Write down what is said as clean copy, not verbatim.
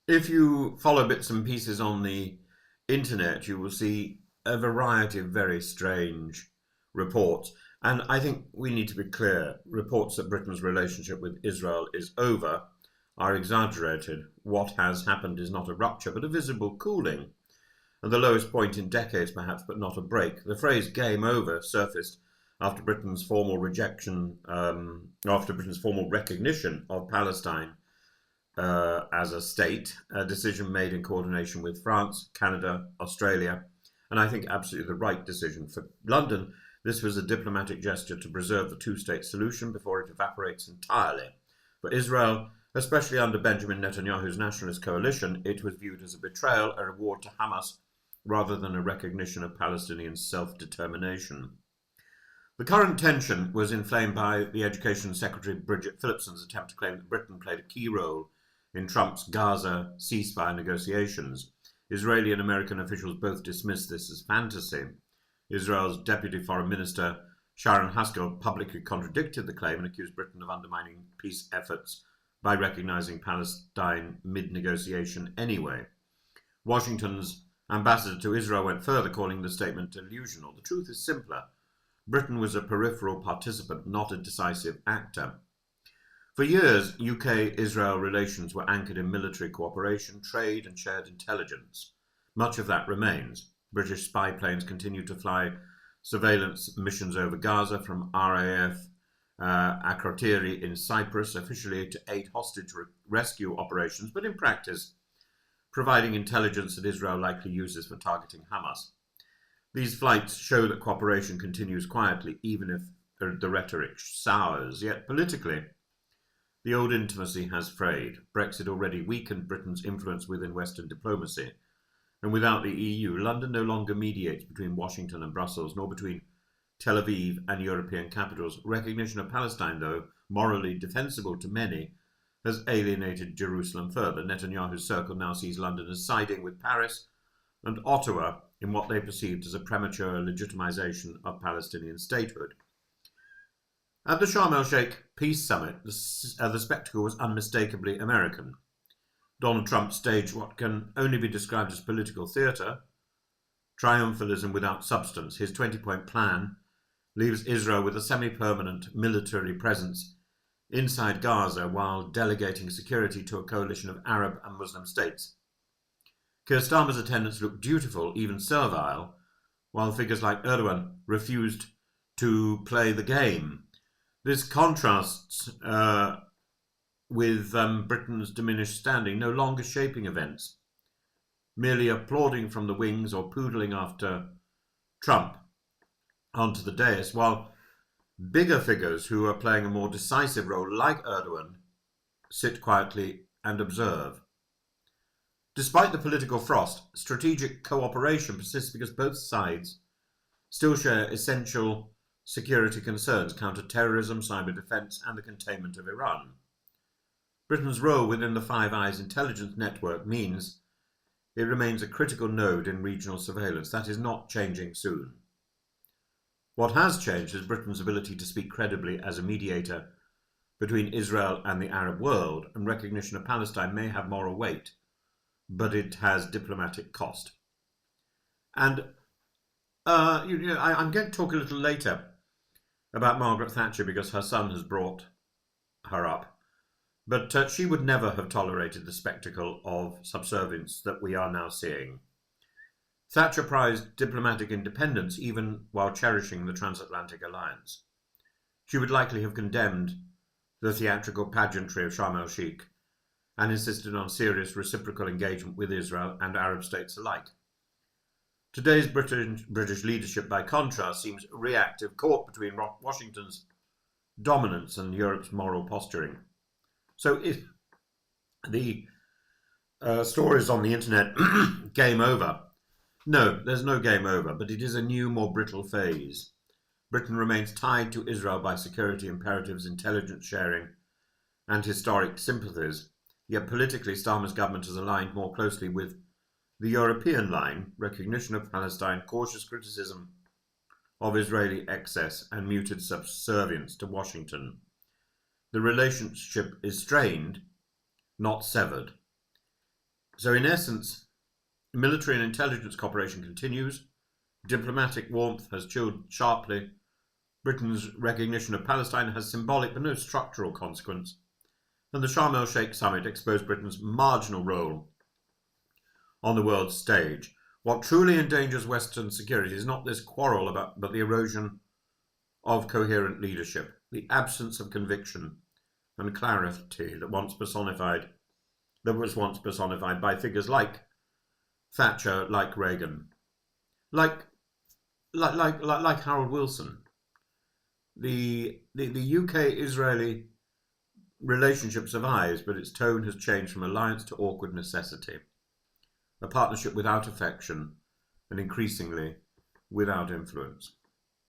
If you follow bits and pieces on the internet, you will see a variety of very strange reports. And I think we need to be clear, reports that Britain's relationship with Israel is over are exaggerated. What has happened is not a rupture, but a visible cooling. At the lowest point in decades, perhaps, but not a break. The phrase "game over" surfaced after Britain's formal recognition of Palestine as a state, a decision made in coordination with France, Canada, Australia, and I think absolutely the right decision. For London, this was a diplomatic gesture to preserve the two-state solution before it evaporates entirely. For Israel, especially under Benjamin Netanyahu's nationalist coalition, it was viewed as a betrayal, a reward to Hamas, rather than a recognition of Palestinian self-determination. The current tension was inflamed by the Education Secretary Bridget Phillipson's attempt to claim that Britain played a key role in Trump's Gaza ceasefire negotiations. Israeli and American officials both dismissed this as fantasy. Israel's Deputy Foreign Minister Sharon Haskell publicly contradicted the claim and accused Britain of undermining peace efforts by recognizing Palestine mid-negotiation anyway. Washington's ambassador to Israel went further, calling the statement delusional. The truth is simpler. Britain was a peripheral participant, not a decisive actor. For years, UK-Israel relations were anchored in military cooperation, trade and shared intelligence. Much of that remains. British spy planes continue to fly surveillance missions over Gaza from RAF Akrotiri in Cyprus, officially to aid hostage rescue operations, but in practice, providing intelligence that Israel likely uses for targeting Hamas. These flights show that cooperation continues quietly, even if the rhetoric sours. Yet politically, the old intimacy has frayed. Brexit already weakened Britain's influence within Western diplomacy. And without the EU, London no longer mediates between Washington and Brussels, nor between Tel Aviv and European capitals. Recognition of Palestine, though morally defensible to many, has alienated Jerusalem further. Netanyahu's circle now sees London as siding with Paris and Ottawa in what they perceived as a premature legitimization of Palestinian statehood. At the Sharm el-Sheikh Peace Summit, the spectacle was unmistakably American. Donald Trump staged what can only be described as political theatre, triumphalism without substance. His 20-point plan leaves Israel with a semi-permanent military presence inside Gaza while delegating security to a coalition of Arab and Muslim states. Keir Starmer's attendance looked dutiful, even servile, while figures like Erdogan refused to play the game. This contrasts with Britain's diminished standing, no longer shaping events, merely applauding from the wings or poodling after Trump onto the dais, while bigger figures who are playing a more decisive role, like Erdogan, sit quietly and observe. Despite the political frost, strategic cooperation persists because both sides still share essential security concerns: counter-terrorism, cyber defence, and the containment of Iran. Britain's role within the Five Eyes intelligence network means it remains a critical node in regional surveillance. That is not changing soon. What has changed is Britain's ability to speak credibly as a mediator between Israel and the Arab world, and recognition of Palestine may have moral weight, but it has diplomatic cost. And I'm going to talk a little later about Margaret Thatcher because her son has brought her up. But she would never have tolerated the spectacle of subservience that we are now seeing. Thatcher prized diplomatic independence even while cherishing the transatlantic alliance. She would likely have condemned the theatrical pageantry of Sharm el-Sheikh and insisted on serious reciprocal engagement with Israel and Arab states alike. Today's British leadership, by contrast, seems reactive, caught between Washington's dominance and Europe's moral posturing. So if the stories on the internet, game over, no, there's no game over, but it is a new, more brittle phase. Britain remains tied to Israel by security imperatives, intelligence sharing, and historic sympathies. Yet politically, Starmer's government has aligned more closely with the European line: recognition of Palestine, cautious criticism of Israeli excess, and muted subservience to Washington. The relationship is strained, not severed. So in essence, military and intelligence cooperation continues. Diplomatic warmth has chilled sharply. Britain's recognition of Palestine has symbolic but no structural consequence. And the Sharm el-Sheikh summit exposed Britain's marginal role on the world stage. What truly endangers Western security is not this quarrel but the erosion of coherent leadership, the absence of conviction and clarity that was once personified by figures like Thatcher, like Reagan, like Harold Wilson. The UK-Israeli relationship survives, but its tone has changed from alliance to awkward necessity, a partnership without affection and increasingly without influence.